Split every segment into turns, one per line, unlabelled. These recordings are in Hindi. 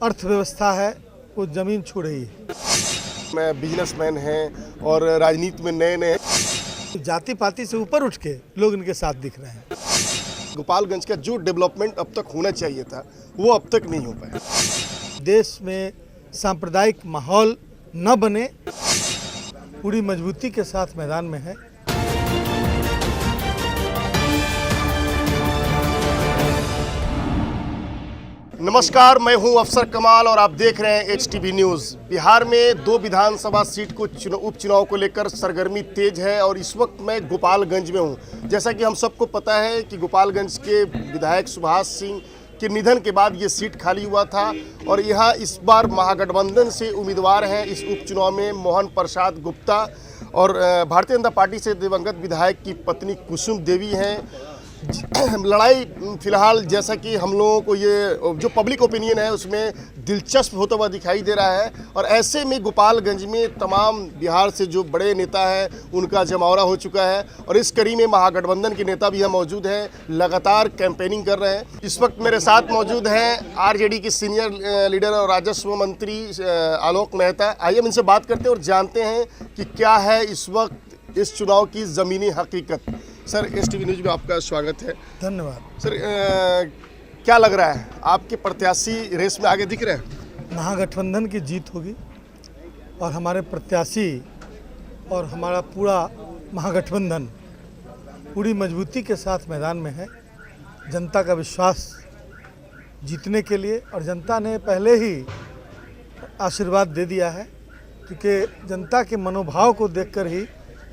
अर्थव्यवस्था है वो ज़मीन छू रही है।
मैं बिजनेसमैन हैं और राजनीति में नए नए
जाति पाति से ऊपर उठ के लोग इनके साथ दिख रहे हैं।
गोपालगंज का जो डेवलपमेंट अब तक होना चाहिए था वो अब तक नहीं हो पाया।
देश में सांप्रदायिक माहौल न बने, पूरी मजबूती के साथ मैदान में है।
नमस्कार, मैं हूं अफसर कमाल और आप देख रहे हैं HTV न्यूज़। बिहार में 2 विधानसभा सीट को उपचुनाव को लेकर सरगर्मी तेज है और इस वक्त मैं गोपालगंज में हूं। जैसा कि हम सबको पता है कि गोपालगंज के विधायक सुभाष सिंह के निधन के बाद ये सीट खाली हुआ था और यहाँ इस बार महागठबंधन से उम्मीदवार हैं इस उपचुनाव में मोहन प्रसाद गुप्ता और भारतीय जनता पार्टी से दिवंगत विधायक की पत्नी कुसुम देवी हैं। लड़ाई फिलहाल जैसा कि हम लोगों को ये जो पब्लिक ओपिनियन है उसमें दिलचस्प होता हुआ दिखाई दे रहा है और ऐसे में गोपालगंज में तमाम बिहार से जो बड़े नेता हैं उनका जमावड़ा हो चुका है और इस कड़ी में महागठबंधन के नेता भी यहाँ मौजूद हैं, लगातार कैंपेनिंग कर रहे हैं। इस वक्त मेरे साथ मौजूद हैं आरजेडी के सीनियर लीडर और राजस्व मंत्री आलोक मेहता। आइए हम इनसे बात करते हैं और जानते हैं कि क्या है इस वक्त इस चुनाव की ज़मीनी हकीकत। सर, HTV न्यूज़ में आपका स्वागत है।
धन्यवाद।
सर, क्या लग रहा है, आपके प्रत्याशी रेस में आगे दिख रहे हैं?
महागठबंधन की जीत होगी और हमारे प्रत्याशी और हमारा पूरा महागठबंधन पूरी मजबूती के साथ मैदान में है। जनता का विश्वास जीतने के लिए, और जनता ने पहले ही आशीर्वाद दे दिया है क्योंकि जनता के मनोभाव को देखकर ही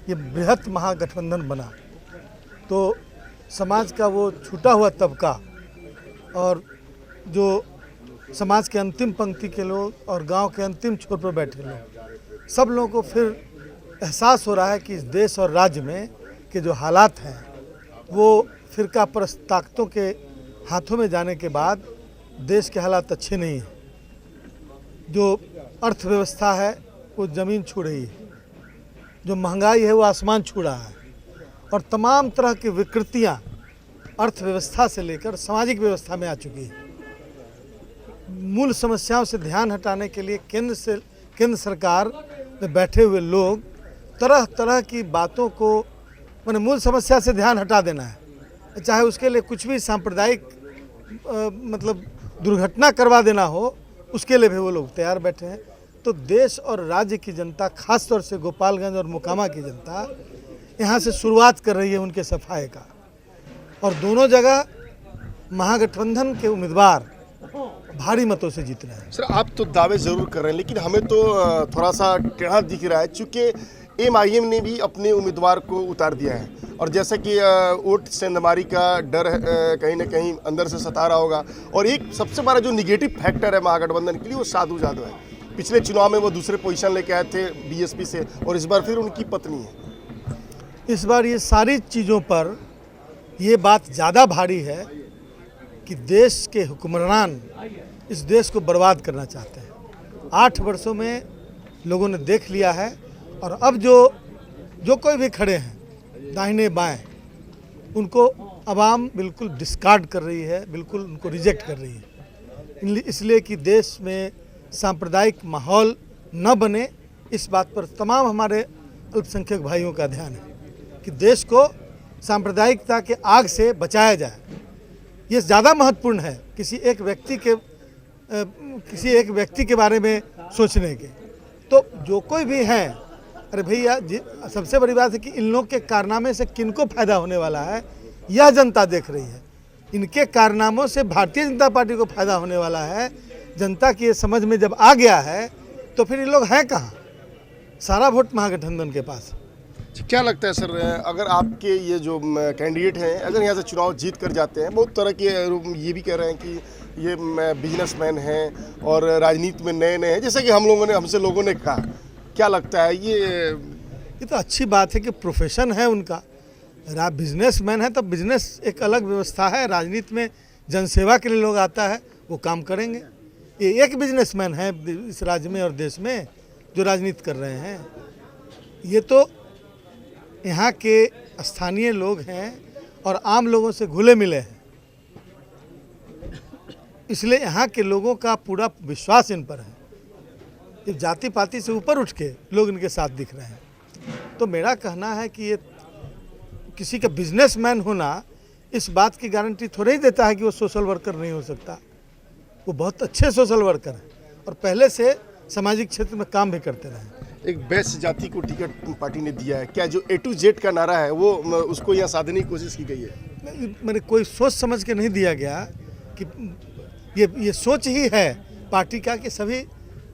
ये बृहत महागठबंधन बना। तो समाज का वो छूटा हुआ तबका और जो समाज के अंतिम पंक्ति के लोग और गांव के अंतिम छोर पर बैठे लोग, सब लोगों को फिर एहसास हो रहा है कि इस देश और राज्य में के जो हालात हैं वो फिरका परस्त ताकतों के हाथों में जाने के बाद देश के हालात अच्छे नहीं हैं। जो अर्थव्यवस्था है वो ज़मीन छू रही है, जो महंगाई है वो आसमान छू रहा है और तमाम तरह की विकृतियां अर्थव्यवस्था से लेकर सामाजिक व्यवस्था में आ चुकी है। मूल समस्याओं से ध्यान हटाने के लिए केंद्र सरकार में बैठे हुए लोग तरह तरह की बातों को माने मूल समस्या से ध्यान हटा देना है, चाहे उसके लिए कुछ भी सांप्रदायिक मतलब दुर्घटना करवा देना हो, उसके लिए भी वो लोग तैयार बैठे हैं। तो देश और राज्य की जनता, खास तौर से गोपालगंज और मोकामा की जनता यहाँ से शुरुआत कर रही है उनके सफाई का, और दोनों जगह महागठबंधन के उम्मीदवार भारी मतों से जीत रहे हैं।
सर, आप तो दावे ज़रूर कर रहे हैं लेकिन हमें तो थोड़ा सा टेढ़ा दिख रहा है चूँकि MIM ने भी अपने उम्मीदवार को उतार दिया है और जैसा कि वोट सेंधमारी का डर कहीं ना कहीं अंदर से सता रहा होगा। और एक सबसे बड़ा जो निगेटिव फैक्टर है महागठबंधन के लिए वो साधु यादव है। पिछले चुनाव में वो दूसरे पोजीशन लेके आए थे BSP से और इस बार फिर उनकी पत्नी है।
इस बार ये सारी चीज़ों पर ये बात ज़्यादा भारी है कि देश के हुक्मरान इस देश को बर्बाद करना चाहते हैं। 8 वर्षों में लोगों ने देख लिया है और अब जो कोई भी खड़े हैं दाहिने बाएं, उनको आवाम बिल्कुल डिस्कार्ड कर रही है, बिल्कुल उनको रिजेक्ट कर रही है। इसलिए कि देश में सांप्रदायिक माहौल न बने, इस बात पर तमाम हमारे अल्पसंख्यक भाइयों का ध्यान है कि देश को सांप्रदायिकता के आग से बचाया जाए। ये ज़्यादा महत्वपूर्ण है किसी एक व्यक्ति के बारे में सोचने के। तो जो कोई भी हैं, अरे भैया, सबसे बड़ी बात है कि इन लोग के कारनामे से किनको फायदा होने वाला है यह जनता देख रही है। इनके कारनामों से भारतीय जनता पार्टी को फायदा होने वाला है। जनता की ये समझ में जब आ गया है तो फिर ये लोग हैं कहाँ? सारा वोट महागठबंधन के पास।
क्या लगता है सर, अगर आपके ये जो कैंडिडेट हैं अगर यहाँ से चुनाव जीत कर जाते हैं, बहुत तरह के ये भी कह रहे हैं कि ये बिजनेसमैन हैं और राजनीति में नए नए हैं, जैसे कि हमसे लोगों ने कहा, क्या लगता है ये
तो अच्छी बात है कि प्रोफेशन है उनका। बिजनेसमैन है तो बिजनेस एक अलग व्यवस्था है। राजनीति में जनसेवा के लिए लोग आता है, वो काम करेंगे। ये एक बिजनेसमैन है इस राज्य में और देश में जो राजनीति कर रहे हैं। ये तो यहाँ के स्थानीय लोग हैं और आम लोगों से घुले मिले हैं। इसलिए यहाँ के लोगों का पूरा विश्वास इन पर है। ये जाति पाति से ऊपर उठ के लोग इनके साथ दिख रहे हैं। तो मेरा कहना है कि ये किसी का बिजनेसमैन होना इस बात की गारंटी थोड़ा ही देता है कि वो सोशल वर्कर नहीं हो सकता। वो बहुत अच्छे सोशल वर्कर हैं और पहले से सामाजिक क्षेत्र में काम भी करते रहे।
एक वैश्य जाति को टिकट पार्टी ने दिया है, क्या जो A to Z का नारा है वो उसको यहाँ साधने की कोशिश की गई है?
मैंने कोई सोच समझ के नहीं दिया गया कि ये सोच ही है पार्टी का कि सभी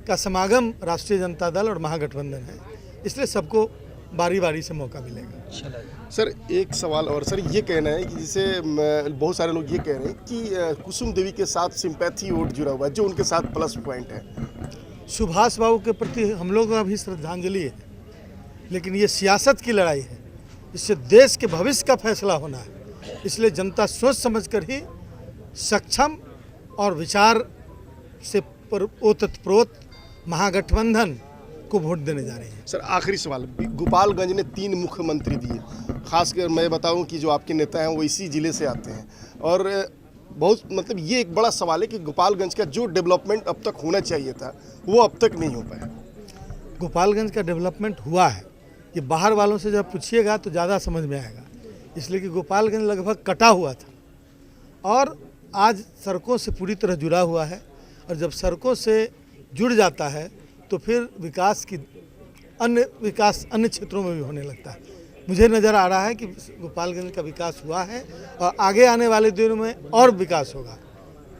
का समागम राष्ट्रीय जनता दल और महागठबंधन है, इसलिए सबको बारी बारी से मौका मिलेगा।
सर एक सवाल और सर, ये कहना है कि जैसे बहुत सारे लोग ये कह रहे हैं कि कुसुम देवी के साथ सिंपैथी वोट जुड़ा हुआ है जो उनके साथ प्लस पॉइंट है।
सुभाष बाबू के प्रति हम लोगों का भी श्रद्धांजलि है, लेकिन ये सियासत की लड़ाई है, इससे देश के भविष्य का फैसला होना है। इसलिए जनता सोच समझकर ही सक्षम और विचार से ओतप्रोत महागठबंधन को वोट देने जा रही है।
सर आखिरी सवाल, गोपालगंज ने 3 मुख्यमंत्री दिए, खासकर मैं बताऊं कि जो आपके नेता हैं वो इसी ज़िले से आते हैं और बहुत मतलब ये एक बड़ा सवाल है कि गोपालगंज का जो डेवलपमेंट अब तक होना चाहिए था वो अब तक नहीं हो पाया।
गोपालगंज का डेवलपमेंट हुआ है, ये बाहर वालों से जब पूछिएगा तो ज़्यादा समझ में आएगा, इसलिए कि गोपालगंज लगभग कटा हुआ था और आज सड़कों से पूरी तरह जुड़ा हुआ है और जब सड़कों से जुड़ जाता है तो फिर विकास अन्य क्षेत्रों में भी होने लगता है। मुझे नज़र आ रहा है कि गोपालगंज का विकास हुआ है और आगे आने वाले दिनों में और विकास होगा।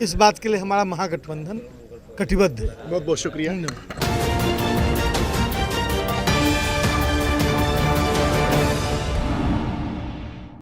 इस बात के लिए हमारा महागठबंधन कटिबद्ध है।
बहुत बहुत शुक्रिया।